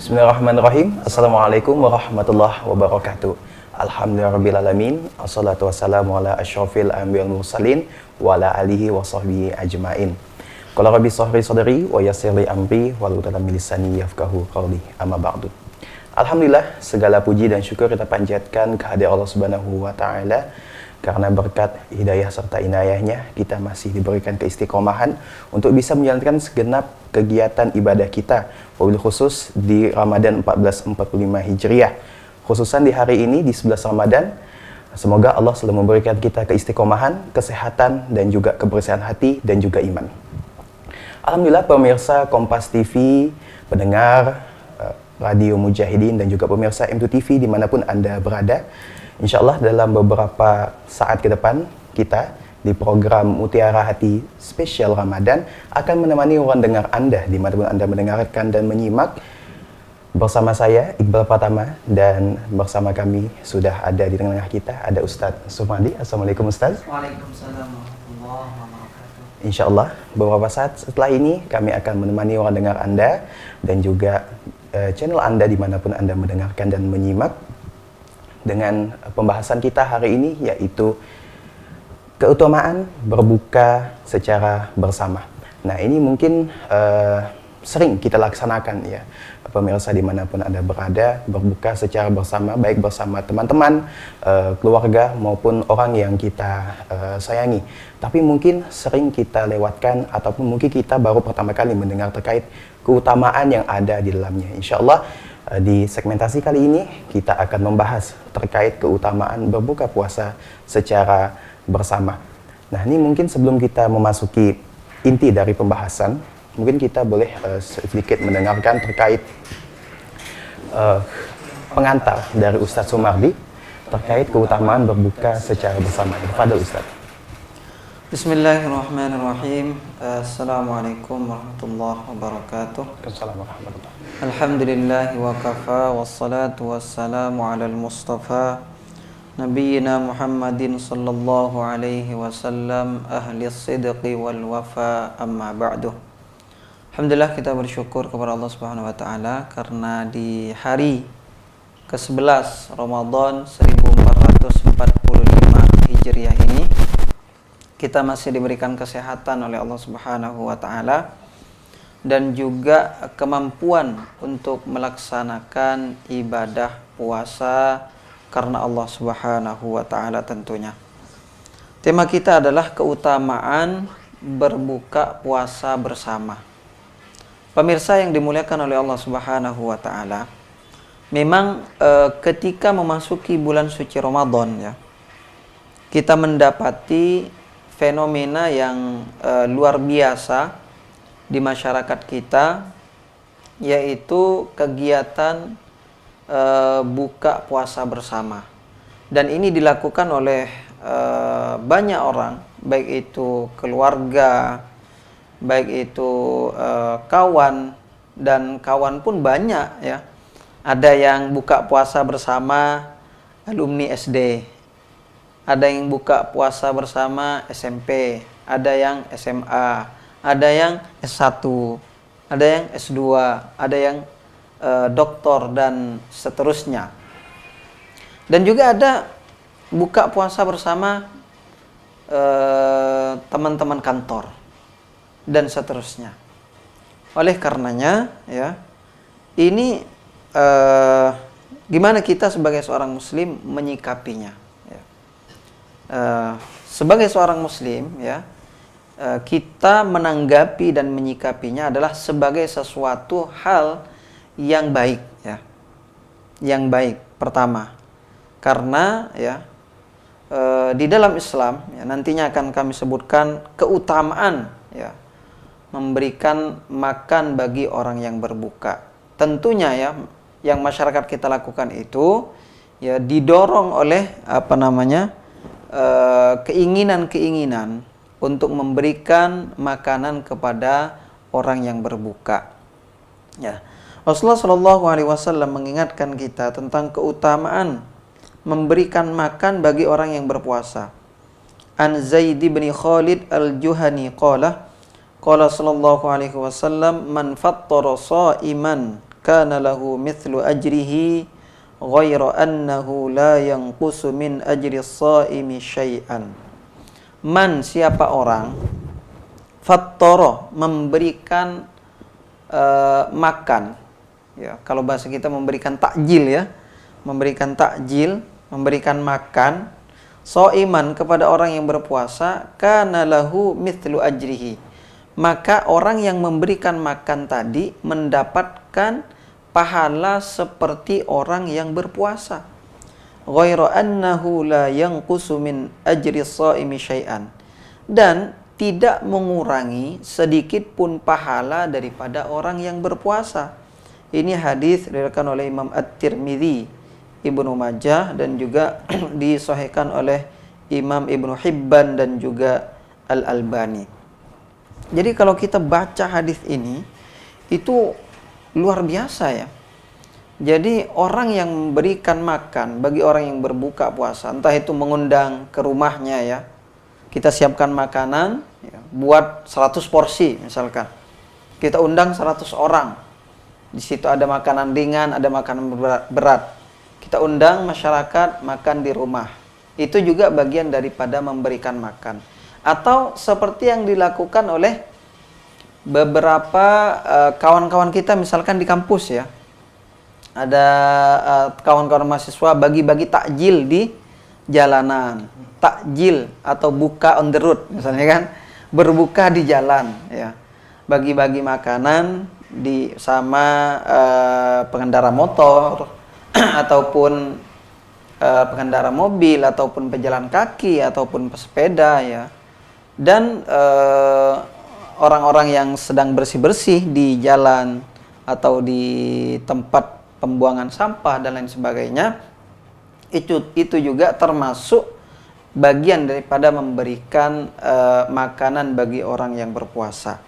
Bismillahirrahmanirrahim. Assalamualaikum warahmatullahi wabarakatuh. Alhamdulillahirrabbilalamin. Assalatu wassalamu ala asyrafil anbiya wal mursalin wa ala alihi wa sahbihi ajmain. Qala rabbi shrah li sadri wa yassir li amri wahlul 'uqdatam min lisani yafqahu qawli. Amma ba'du. Alhamdulillah, segala puji dan syukur kita panjatkan kehadirat Allah Subhanahu wa taala. Karena berkat hidayah serta inayahnya, kita masih diberikan keistiqomahan untuk bisa menjalankan segenap kegiatan ibadah kita, wabil khusus di Ramadan 1445 Hijriah. Khususan di hari ini, di 11 Ramadan, semoga Allah selalu memberikan kita keistiqomahan, kesehatan, dan juga kebersihan hati, dan juga iman. Alhamdulillah, pemirsa Kompas TV, pendengar Radio Mujahidin, dan juga pemirsa M2 TV dimanapun Anda berada, insya Allah dalam beberapa saat ke depan kita di program Mutiara Hati Spesial Ramadan akan menemani ruang dengar Anda dimanapun Anda mendengarkan dan menyimak. Bersama saya Iqbal Pratama dan bersama kami sudah ada di tengah kita ada Ustadz Sumadi. Assalamualaikum Ustadz. Waalaikumsalam warahmatullahi wabarakatuh. Insya Allah beberapa saat setelah ini kami akan menemani ruang dengar Anda dan juga channel Anda dimanapun Anda mendengarkan dan menyimak dengan pembahasan kita hari ini, yaitu keutamaan berbuka secara bersama. Nah, ini mungkin sering kita laksanakan ya, pemirsa dimanapun Anda berada, berbuka secara bersama, baik bersama teman-teman, keluarga, maupun orang yang kita sayangi. Tapi mungkin sering kita lewatkan, ataupun mungkin kita baru pertama kali mendengar terkait keutamaan yang ada di dalamnya. Insya Allah, di segmentasi kali ini kita akan membahas terkait keutamaan berbuka puasa secara bersama. Nah, ini mungkin sebelum kita memasuki inti dari pembahasan, mungkin kita boleh sedikit mendengarkan terkait pengantar dari Ustadz Sumardi terkait keutamaan berbuka secara bersama. Fadhil Ustadz. Bismillahirrahmanirrahim. Assalamualaikum warahmatullahi wabarakatuh. Assalamualaikum warahmatullahi wabarakatuh. Alhamdulillahi wa kafa wassalatu wassalamu ala al-mustafa Nabiyyina Muhammadin sallallahu alaihi wasallam ahli sidqi wal wafa amma ba'du. Alhamdulillah, kita bersyukur kepada Allah Subhanahu wa taala karena di hari ke-11 Ramadan 1445 Hijriah ini kita masih diberikan kesehatan oleh Allah Subhanahu wa taala dan juga kemampuan untuk melaksanakan ibadah puasa karena Allah Subhanahu wa taala tentunya. Tema kita adalah keutamaan berbuka puasa bersama. Pemirsa yang dimuliakan oleh Allah Subhanahu wa taala, memang ketika memasuki bulan suci Ramadan ya, kita mendapati fenomena yang luar biasa di masyarakat kita, yaitu kegiatan buka puasa bersama. Dan ini dilakukan oleh banyak orang, baik itu keluarga, baik itu kawan, dan kawan pun banyak ya. Ada yang buka puasa bersama alumni SD, ada yang buka puasa bersama SMP, ada yang SMA, ada yang S1, ada yang S2, ada yang doktor, dan seterusnya. Dan juga ada buka puasa bersama teman-teman kantor, dan seterusnya. Oleh karenanya, ya, ini gimana kita sebagai seorang muslim menyikapinya? Ya. Sebagai seorang muslim, ya, kita menanggapi dan menyikapinya adalah sebagai sesuatu hal yang baik ya. Yang baik pertama. Karena ya di dalam Islam ya, nantinya akan kami sebutkan keutamaan ya memberikan makan bagi orang yang berbuka. Tentunya ya yang masyarakat kita lakukan itu ya didorong oleh keinginan-keinginan untuk memberikan makanan kepada orang yang berbuka. Ya. Rasulullah Shallallahu Alaihi Wasallam mengingatkan kita tentang keutamaan memberikan makan bagi orang yang berpuasa. An Zaid bin Khalid al-Juhani qala Sallallahu Alaihi Wasallam man fattara sha'iman kana lahu mithlu ajrihi ghairu annahu la yanqusu min ajri as-shaimi syai'an. Man, siapa orang fattara, memberikan makan, ya, kalau bahasa kita memberikan takjil, ya, memberikan takjil, memberikan makan, shaiman, kepada orang yang berpuasa, kana lahu mithlu ajrihi, maka orang yang memberikan makan tadi mendapatkan pahala seperti orang yang berpuasa. Ghairu annahu la yanqusu min ajri shaimi syai'an, dan tidak mengurangi sedikit pun pahala daripada orang yang berpuasa. Ini hadis diriwayatkan oleh Imam At-Tirmidzi, Ibnu Majah, dan juga disahihkan oleh Imam Ibnu Hibban dan juga Al-Albani. Jadi kalau kita baca hadis ini, itu luar biasa, ya. Jadi orang yang memberikan makan bagi orang yang berbuka puasa, entah itu mengundang ke rumahnya, ya, kita siapkan makanan, ya, buat 100 porsi misalkan, kita undang 100 orang, di situ ada makanan ringan, ada makanan berat, kita undang masyarakat makan di rumah, itu juga bagian daripada memberikan makan. Atau seperti yang dilakukan oleh beberapa kawan-kawan kita misalkan di kampus, ya, ada kawan-kawan mahasiswa bagi-bagi takjil di jalanan, takjil atau buka on the road misalnya, kan, berbuka di jalan, ya, bagi-bagi makanan sama pengendara motor ataupun pengendara mobil ataupun pejalan kaki ataupun pesepeda, ya, dan orang-orang yang sedang bersih-bersih di jalan atau di tempat pembuangan sampah dan lain sebagainya. Itu juga termasuk bagian daripada memberikan makanan bagi orang yang berpuasa.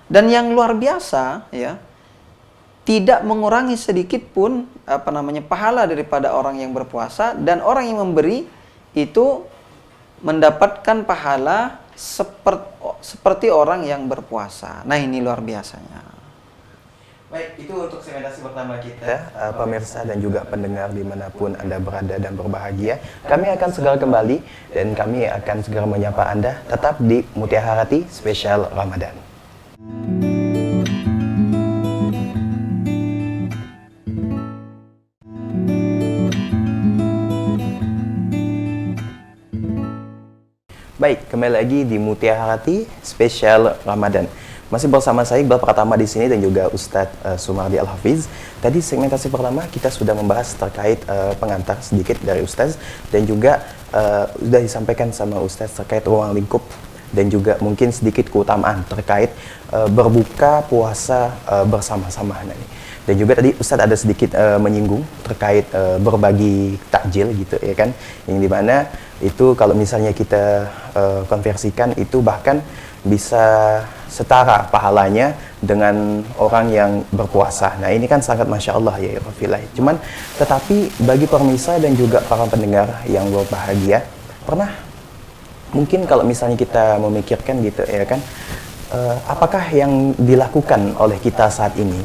Dan yang luar biasa, ya, tidak mengurangi sedikit pun pahala daripada orang yang berpuasa, dan orang yang memberi itu mendapatkan pahala seperti orang yang berpuasa. Nah, ini luar biasanya. Baik, itu untuk segmentasi pertama kita, pemirsa dan juga pendengar dimanapun Anda berada dan berbahagia. Kami akan segera kembali dan kami akan segera menyapa Anda tetap di Mutiara Hati Spesial Ramadan. Baik, kembali lagi di Mutiara Hati Spesial Ramadan. Masih bersama saya Iqbal Pratama di sini dan juga Ustadz Sumardi Al-Hafiz. Tadi segmentasi pertama kita sudah membahas terkait pengantar sedikit dari Ustadz, dan juga sudah disampaikan sama Ustadz terkait ruang lingkup dan juga mungkin sedikit keutamaan terkait berbuka puasa bersama-sama. Dan juga tadi Ustadz ada sedikit menyinggung terkait berbagi takjil gitu, ya kan, yang dimana itu kalau misalnya kita konversikan itu bahkan bisa setara pahalanya dengan orang yang berpuasa. Nah, ini kan sangat Masya Allah, ya Rafilah. Cuman tetapi bagi pemirsa dan juga para pendengar yang berbahagia, pernah mungkin kalau misalnya kita memikirkan gitu, ya kan, apakah yang dilakukan oleh kita saat ini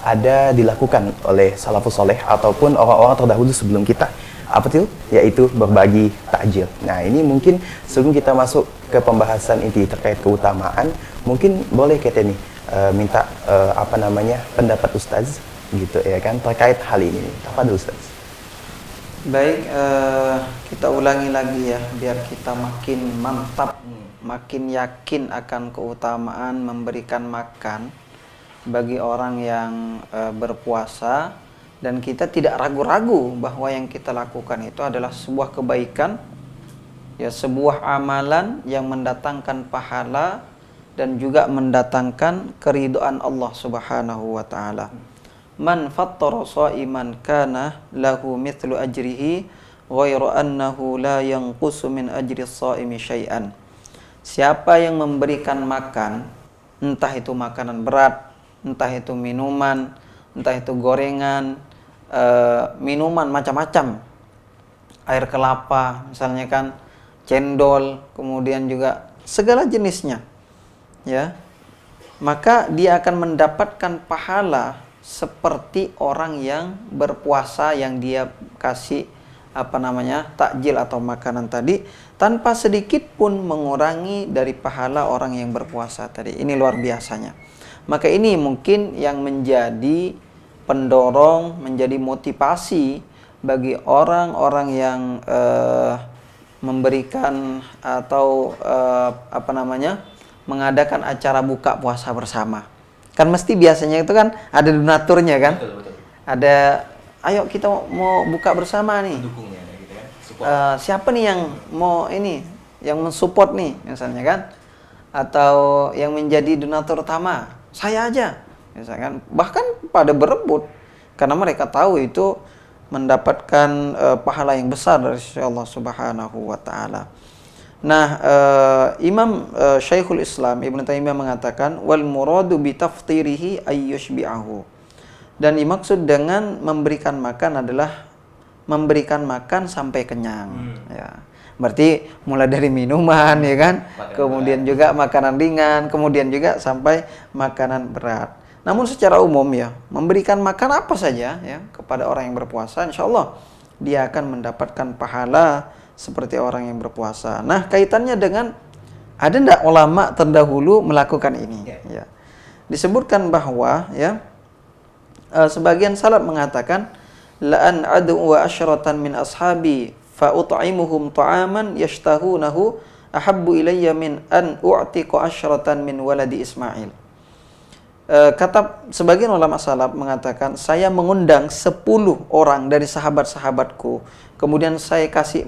ada dilakukan oleh salafus soleh ataupun orang-orang terdahulu sebelum kita? Apa itu? Yaitu berbagi takjil. Nah, ini mungkin sebelum kita masuk ke pembahasan inti terkait keutamaan, mungkin boleh kita nih minta pendapat Ustaz gitu, ya kan, terkait hal ini. Tafadhol Ustaz. Baik, kita ulangi lagi, ya, biar kita makin mantap, makin yakin akan keutamaan memberikan makan bagi orang yang berpuasa, dan kita tidak ragu-ragu bahwa yang kita lakukan itu adalah sebuah kebaikan, ya, sebuah amalan yang mendatangkan pahala dan juga mendatangkan keridhaan Allah Subhanahu wa taala. Man fattara sha'iman kana lahu mithlu ajrihi ghairu annahu la yanqusu min ajri as-sha'imi syai'an. Siapa yang memberikan makan, entah itu makanan berat, entah itu minuman, entah itu gorengan, minuman macam-macam, air kelapa misalnya, kan, cendol, kemudian juga segala jenisnya, ya, maka dia akan mendapatkan pahala seperti orang yang berpuasa yang dia kasih takjil atau makanan tadi, tanpa sedikit pun mengurangi dari pahala orang yang berpuasa tadi. Ini luar biasanya. Maka ini mungkin yang menjadi pendorong, menjadi motivasi bagi orang-orang yang memberikan atau mengadakan acara buka puasa bersama. Kan mesti biasanya itu kan ada donaturnya kan? Betul. Ada, ayo kita mau buka bersama nih. Pendukungnya gitu kan. Siapa nih yang mau yang mensupport nih misalnya kan? Atau yang menjadi donatur utama? Saya aja. Misalkan bahkan pada berebut karena mereka tahu itu mendapatkan pahala yang besar dari Allah Subhanahu wa taala. Nah, Imam Syekhul Islam Ibnu Taimiyah mengatakan wal muradu bi taftirihi ayyushbi'ahu. Dan dimaksud dengan memberikan makan adalah memberikan makan sampai kenyang, ya. Berarti mulai dari minuman ya kan, kemudian juga makanan ringan, kemudian juga sampai makanan berat. Namun secara umum ya, memberikan makan apa saja ya kepada orang yang berpuasa, insya Allah dia akan mendapatkan pahala seperti orang yang berpuasa. Nah, kaitannya dengan ada ndak ulama terdahulu melakukan ini? Ya. Disebutkan bahwa ya sebagian salaf mengatakan la an adu wa asyratan min ashabi fa ut'imuhum ta'aman yashtahunahu ahabbu ilayya min an u'tiqa asyratan min waladi Ismail. Kata sebagian ulama salaf mengatakan, saya mengundang 10 orang dari sahabat-sahabatku, kemudian saya kasih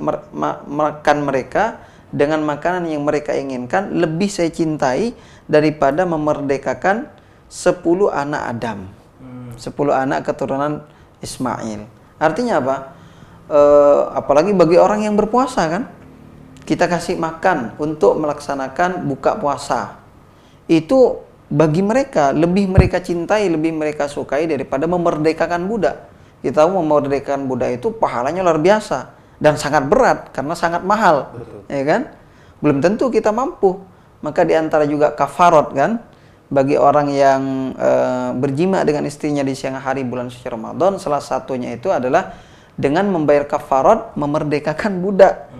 makan mereka dengan makanan yang mereka inginkan, lebih saya cintai daripada memerdekakan 10 anak Adam, 10 anak keturunan Ismail. Artinya apa? Apalagi bagi orang yang berpuasa kan, kita kasih makan untuk melaksanakan buka puasa, itu bagi mereka, lebih mereka cintai, lebih mereka sukai daripada memerdekakan budak. Kita tahu memerdekakan budak itu pahalanya luar biasa dan sangat berat karena sangat mahal. Betul. Ya kan? Belum tentu kita mampu. Maka diantara juga kafarat kan, bagi orang yang berjima dengan istrinya di siang hari bulan suci Ramadan, salah satunya itu adalah dengan membayar kafarat memerdekakan budak.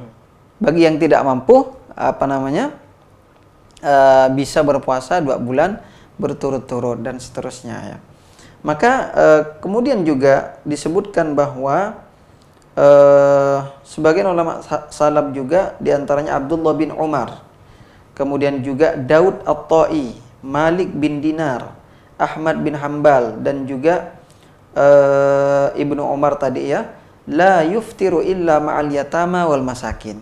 Bagi yang tidak mampu, bisa berpuasa 2 bulan berturut-turut dan seterusnya ya. Maka kemudian juga disebutkan bahwa sebagian ulama salaf juga diantaranya Abdullah bin Umar, kemudian juga Daud At-Ta'i, Malik bin Dinar, Ahmad bin Hambal, dan juga Ibnu Umar tadi ya, la yuftiru illa ma'al yatama wal masakin.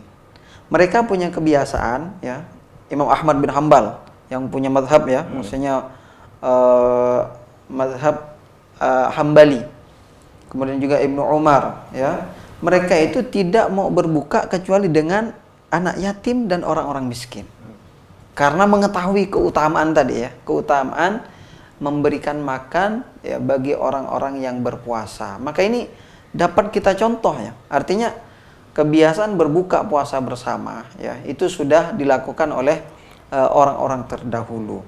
Mereka punya kebiasaan ya, Imam Ahmad bin Hambal yang punya mazhab ya, maksudnya mazhab Hambali. Kemudian juga Ibnu Umar ya. Mereka itu tidak mau berbuka kecuali dengan anak yatim dan orang-orang miskin. Karena mengetahui keutamaan tadi ya, keutamaan memberikan makan ya bagi orang-orang yang berpuasa. Maka ini dapat kita contoh ya. Artinya kebiasaan berbuka puasa bersama ya itu sudah dilakukan oleh orang-orang terdahulu.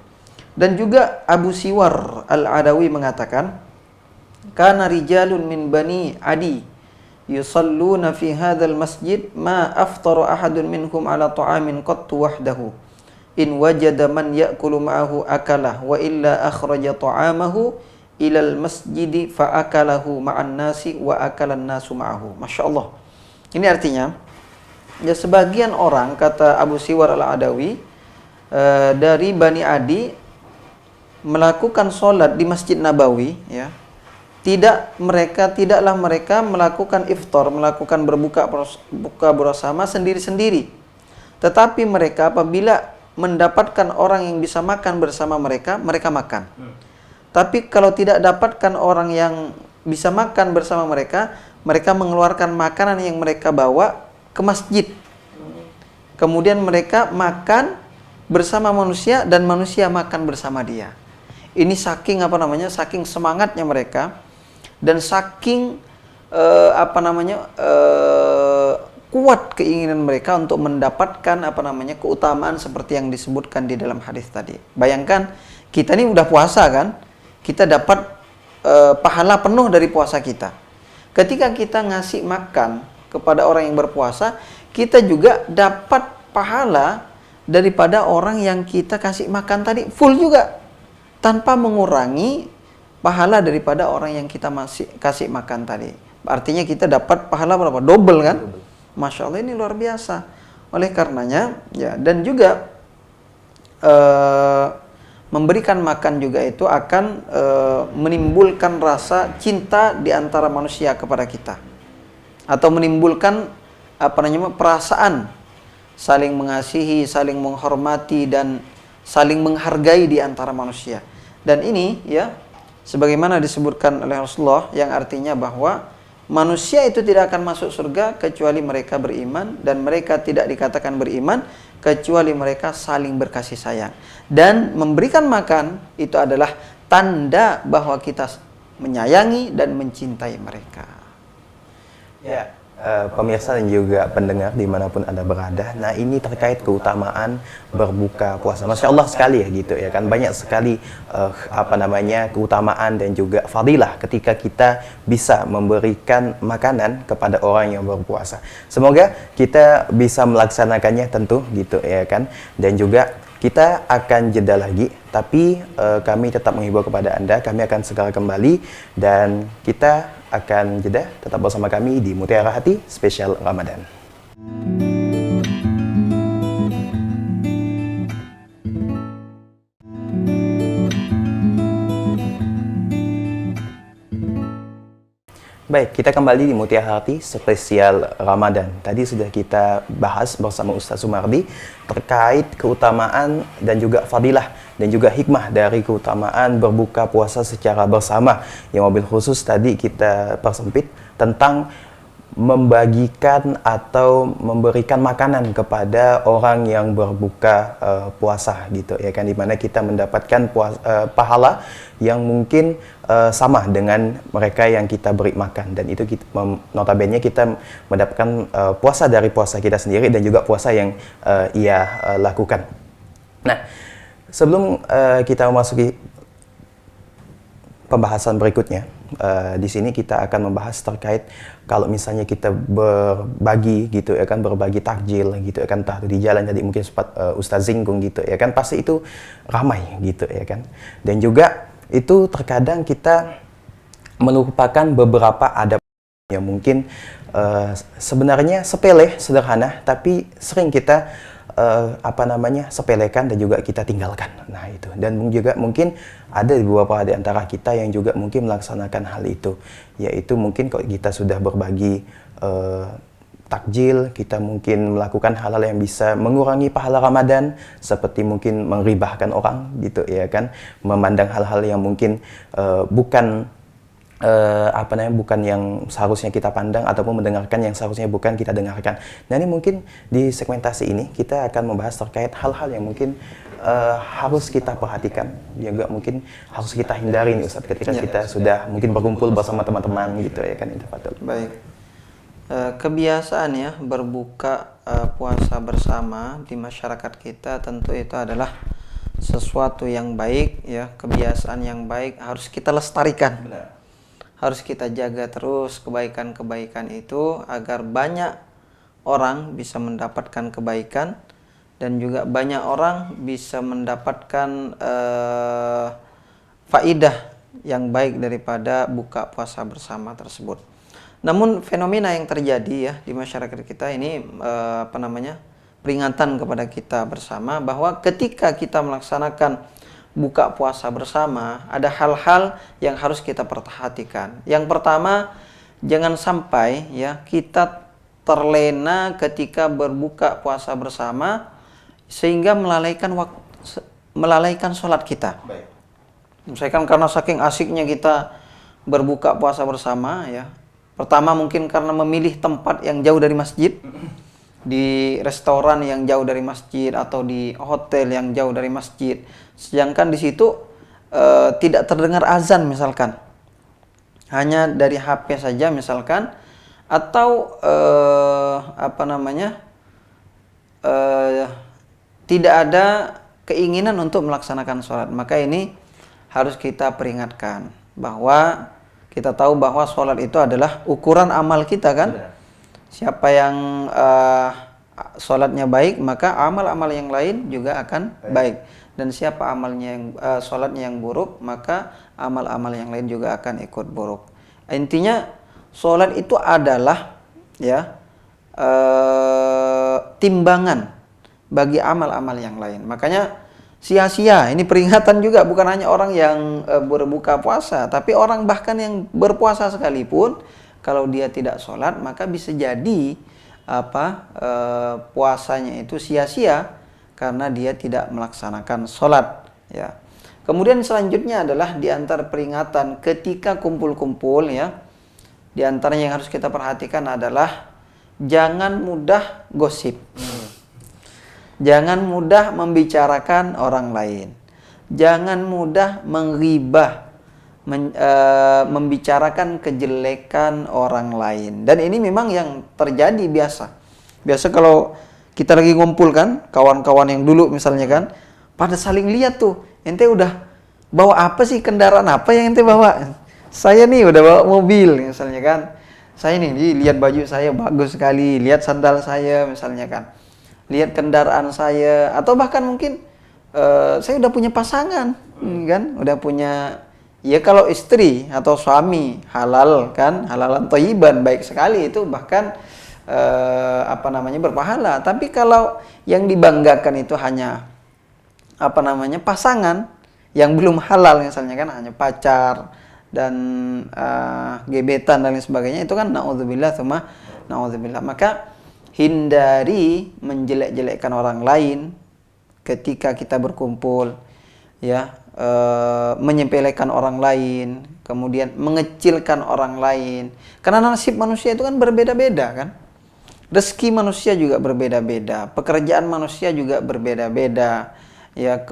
Dan juga Abu Siwar Al-Adawi mengatakan, kana rijalun min bani Adi yusalluna fi hadzal masjid ma aftara ahadun minhum ala ta'amin qattu wahdahu in wajada man ya'kulu ma'ahu akalah wa illa akhraja ta'amahu ilal masjidi fa akalahu ma'an nasi wa akalan nasu ma'ahu. Masyaallah. Ini artinya, ya sebagian orang, kata Abu Siwar Al-Adawi, dari Bani Adi melakukan sholat di Masjid Nabawi, ya, tidaklah mereka melakukan iftar, melakukan berbuka bersama sendiri-sendiri. Tetapi mereka apabila mendapatkan orang yang bisa makan bersama mereka, mereka makan. Tapi kalau tidak dapatkan orang yang bisa makan bersama mereka, mereka mengeluarkan makanan yang mereka bawa ke masjid. Kemudian mereka makan bersama manusia dan manusia makan bersama dia. Ini saking saking semangatnya mereka dan saking kuat keinginan mereka untuk mendapatkan keutamaan seperti yang disebutkan di dalam hadis tadi. Bayangkan kita ini udah puasa kan, kita dapat pahala penuh dari puasa kita. Ketika kita ngasih makan kepada orang yang berpuasa, kita juga dapat pahala daripada orang yang kita kasih makan tadi full juga, tanpa mengurangi pahala daripada orang yang kita masih kasih makan tadi. Artinya kita dapat pahala berapa? Double kan? Masya Allah, ini luar biasa. Oleh karenanya ya, dan juga memberikan makan juga itu akan menimbulkan rasa cinta di antara manusia kepada kita, atau menimbulkan perasaan saling mengasihi, saling menghormati, dan saling menghargai di antara manusia. Dan ini ya, sebagaimana disebutkan oleh Rasulullah, yang artinya bahwa manusia itu tidak akan masuk surga kecuali mereka beriman, dan mereka tidak dikatakan beriman kecuali mereka saling berkasih sayang. Dan memberikan makan itu adalah tanda bahwa kita menyayangi dan mencintai mereka. Ya, pemirsa dan juga pendengar dimanapun Anda berada, nah ini terkait keutamaan berbuka puasa. Masya Allah sekali ya gitu ya kan, banyak sekali keutamaan dan juga fadilah ketika kita bisa memberikan makanan kepada orang yang berpuasa. Semoga kita bisa melaksanakannya tentu gitu ya kan, dan juga kita akan jeda lagi, tapi kami tetap menghibur kepada Anda, kami akan segera kembali dan kita akan jeda, tetap bersama kami di Mutiara Hati Spesial Ramadan. Baik, kita kembali di Mutiara Hati Spesial Ramadan. Tadi sudah kita bahas bersama Ustaz Sumardi terkait keutamaan dan juga fadilah dan juga hikmah dari keutamaan berbuka puasa secara bersama. Yang mobil khusus tadi kita persempit tentang membagikan atau memberikan makanan kepada orang yang berbuka puasa gitu ya kan, dimana kita mendapatkan pahala yang mungkin sama dengan mereka yang kita beri makan, dan itu kita, notabene kita mendapatkan puasa dari puasa kita sendiri dan juga puasa yang ia lakukan. Nah, sebelum kita memasuki pembahasan berikutnya, di sini kita akan membahas terkait kalau misalnya kita berbagi gitu ya kan, berbagi takjil gitu ya kan, entah di jalan tadi mungkin sempat Ustaz singgung gitu ya kan, pasti itu ramai gitu ya kan, dan juga itu terkadang kita melupakan beberapa adab yang mungkin sebenarnya sepele, sederhana, tapi sering kita sepelekan dan juga kita tinggalkan. Nah itu, dan juga mungkin ada beberapa di antara kita yang juga mungkin melaksanakan hal itu, yaitu mungkin kalau kita sudah berbagi takjil, kita mungkin melakukan hal-hal yang bisa mengurangi pahala Ramadan, seperti mungkin mengribahkan orang gitu ya kan, memandang hal-hal yang mungkin bukan bukan yang seharusnya kita pandang, ataupun mendengarkan yang seharusnya bukan kita dengarkan. Nah ini mungkin di segmentasi ini kita akan membahas terkait hal-hal yang mungkin harus kita perhatikan, juga mungkin harus kita hindari nih Ustaz, ketika kita sudah mungkin berkumpul bersama teman-teman gitu ya kan. Baik, kebiasaan ya berbuka puasa bersama di masyarakat kita tentu itu adalah sesuatu yang baik ya, kebiasaan yang baik, harus kita lestarikan. Benar. Harus kita jaga terus kebaikan-kebaikan itu agar banyak orang bisa mendapatkan kebaikan, dan juga banyak orang bisa mendapatkan faidah yang baik daripada buka puasa bersama tersebut. Namun fenomena yang terjadi ya di masyarakat kita ini peringatan kepada kita bersama bahwa ketika kita melaksanakan buka puasa bersama, ada hal-hal yang harus kita perhatikan. Yang pertama, jangan sampai ya kita terlena ketika berbuka puasa bersama sehingga melalaikan sholat kita. Baik. Misalkan karena saking asiknya kita berbuka puasa bersama ya. Pertama mungkin karena memilih tempat yang jauh dari masjid, di restoran yang jauh dari masjid atau di hotel yang jauh dari masjid, sedangkan di situ tidak terdengar azan misalkan, hanya dari HP saja misalkan, atau tidak ada keinginan untuk melaksanakan sholat, maka ini harus kita peringatkan bahwa kita tahu bahwa sholat itu adalah ukuran amal kita kan. Benar. Siapa yang sholatnya baik, maka amal-amal yang lain juga akan baik. Dan siapa amalnya yang sholatnya yang buruk, maka amal-amal yang lain juga akan ikut buruk. Intinya sholat itu adalah ya timbangan bagi amal-amal yang lain. Makanya sia-sia, ini peringatan juga, bukan hanya orang yang berbuka puasa, tapi orang bahkan yang berpuasa sekalipun, kalau dia tidak sholat, maka bisa jadi puasanya itu sia-sia karena dia tidak melaksanakan sholat. Ya. Kemudian selanjutnya adalah di antara peringatan ketika kumpul-kumpul, ya, di antaranya yang harus kita perhatikan adalah jangan mudah gosip. Jangan mudah membicarakan orang lain. Jangan mudah menggibah, membicarakan kejelekan orang lain. Dan ini memang yang terjadi biasa. Biasa kalau kita lagi ngumpul kan, kawan-kawan yang dulu misalnya kan, pada saling lihat tuh, ente udah bawa apa sih, kendaraan apa yang ente bawa? Saya nih udah bawa mobil misalnya kan. Saya nih, lihat baju saya bagus sekali, lihat sandal saya misalnya kan. Lihat kendaraan saya, atau bahkan mungkin saya udah punya pasangan, kan, udah punya, ya kalau istri atau suami halal kan, halalan thayyiban, baik sekali itu, bahkan berpahala. Tapi kalau yang dibanggakan itu hanya pasangan yang belum halal misalnya kan, hanya pacar dan gebetan dan lain sebagainya, itu kan naudzubillah tsumma naudzubillah. Maka hindari menjelek-jelekkan orang lain ketika kita berkumpul, ya, menyepelekan orang lain, kemudian mengecilkan orang lain. Karena nasib manusia itu kan berbeda-beda kan. Rezeki manusia juga berbeda-beda, pekerjaan manusia juga berbeda-beda. Ya,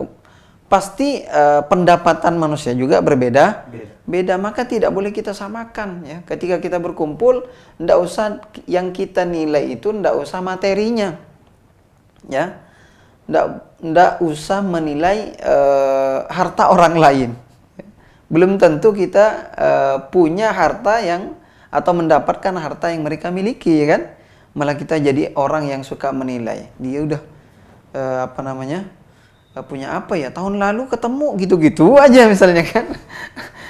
pasti pendapatan manusia juga berbeda-beda, maka tidak boleh kita samakan, ya. Ketika kita berkumpul, ndak usah yang kita nilai itu ndak usah materinya, ya, ndak usah menilai harta orang lain. Belum tentu kita punya harta yang atau mendapatkan harta yang mereka miliki, ya kan? Malah kita jadi orang yang suka menilai, dia udah punya apa ya, tahun lalu ketemu gitu-gitu aja misalnya kan.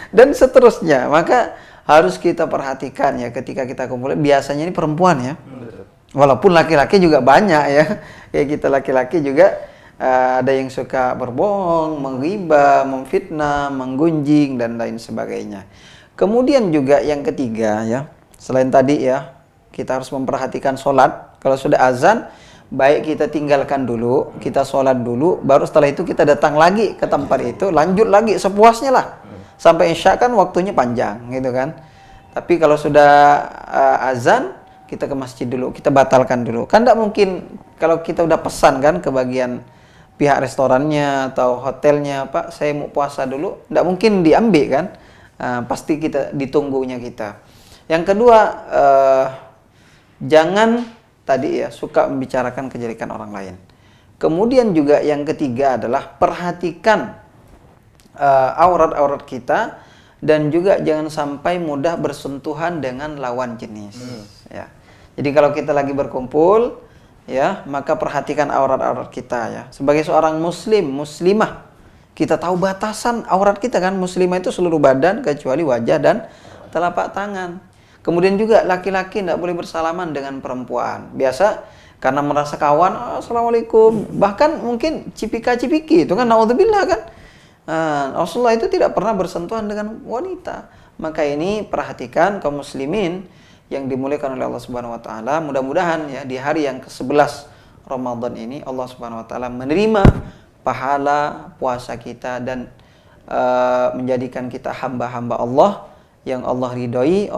Dan seterusnya. Maka harus kita perhatikan, ya, ketika kita kumpul. Biasanya ini perempuan, ya. Walaupun laki-laki juga banyak, ya. Kayak kita laki-laki juga ada yang suka berbohong, menggibah, memfitnah, menggunjing dan lain sebagainya. Kemudian juga yang ketiga, ya, selain tadi, ya, kita harus memperhatikan sholat. Kalau sudah azan, baik kita tinggalkan dulu, kita sholat dulu, baru setelah itu kita datang lagi ke tempat itu, lanjut lagi sepuasnya lah. Sampai isya kan waktunya panjang, gitu kan. Tapi kalau sudah azan, kita ke masjid dulu, kita batalkan dulu. Kan tidak mungkin kalau kita udah pesan kan ke bagian pihak restorannya atau hotelnya, Pak, saya mau puasa dulu, tidak mungkin diambil kan. Pasti kita ditunggunya kita. Yang kedua, jangan tadi, ya, suka membicarakan kejelekan orang lain. Kemudian juga yang ketiga adalah perhatikan aurat-aurat kita, dan juga jangan sampai mudah bersentuhan dengan lawan jenis. Ya. Jadi kalau kita lagi berkumpul, ya, maka perhatikan aurat-aurat kita, ya. Sebagai seorang muslim, muslimah, kita tahu batasan aurat kita kan. Muslimah itu seluruh badan kecuali wajah dan telapak tangan. Kemudian juga laki-laki tidak boleh bersalaman dengan perempuan. Biasa karena merasa kawan, assalamualaikum. Bahkan mungkin cipika-cipiki, itu kan naudzubillah kan. Rasulullah itu tidak pernah bersentuhan dengan wanita. Maka ini perhatikan kaum muslimin yang dimuliakan oleh Allah Subhanahu wa taala. Mudah-mudahan, ya, di hari yang ke-11 Ramadan ini Allah Subhanahu wa taala menerima pahala puasa kita dan menjadikan kita hamba-hamba Allah yang Allah ridhoi,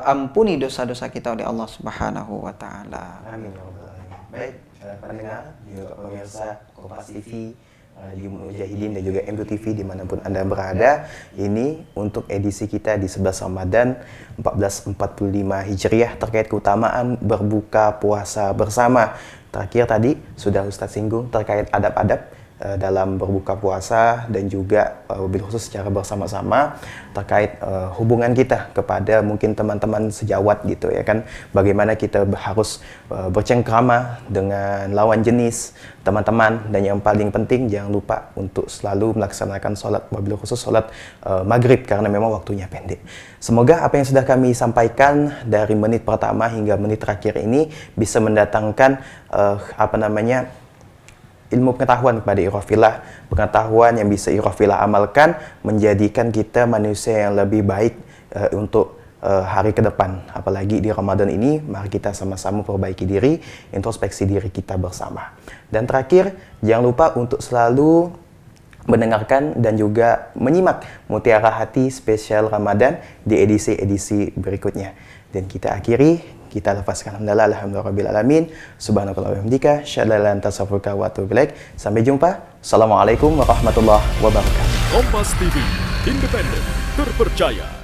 ampuni dosa-dosa kita oleh Allah Subhanahu wa taala. Amin ya rabbal alamin. Baik, pendengar juga pemirsa Kompas TV, di Mujahidin dan juga M2 TV dimanapun Anda berada, ini untuk edisi kita di 11 Ramadan 1445 Hijriah terkait keutamaan berbuka puasa bersama. Terakhir tadi sudah Ustadz singgung terkait adab-adab dalam berbuka puasa dan juga wabil khusus secara bersama-sama terkait hubungan kita kepada mungkin teman-teman sejawat gitu ya kan, bagaimana kita harus bercengkrama dengan lawan jenis, teman-teman, dan yang paling penting jangan lupa untuk selalu melaksanakan sholat, wabil khusus sholat maghrib karena memang waktunya pendek. Semoga apa yang sudah kami sampaikan dari menit pertama hingga menit terakhir ini bisa mendatangkan ilmu pengetahuan kepada ikhwafillah, pengetahuan yang bisa ikhwafillah amalkan, menjadikan kita manusia yang lebih baik untuk hari ke depan. Apalagi di Ramadan ini, mari kita sama-sama perbaiki diri, introspeksi diri kita bersama. Dan terakhir, jangan lupa untuk selalu mendengarkan dan juga menyimak Mutiara Hati spesial Ramadan di edisi-edisi berikutnya. Dan kita akhiri, kita lepaskan alhamdulillahirrahmanirrahim. Subhanakallah wa bihamdika, syadallah la ilaha illa anta astaghfiruka wa atubu ilaik. Sampai jumpa. Assalamualaikum warahmatullahi wabarakatuh. Kompas TV, independen, terpercaya.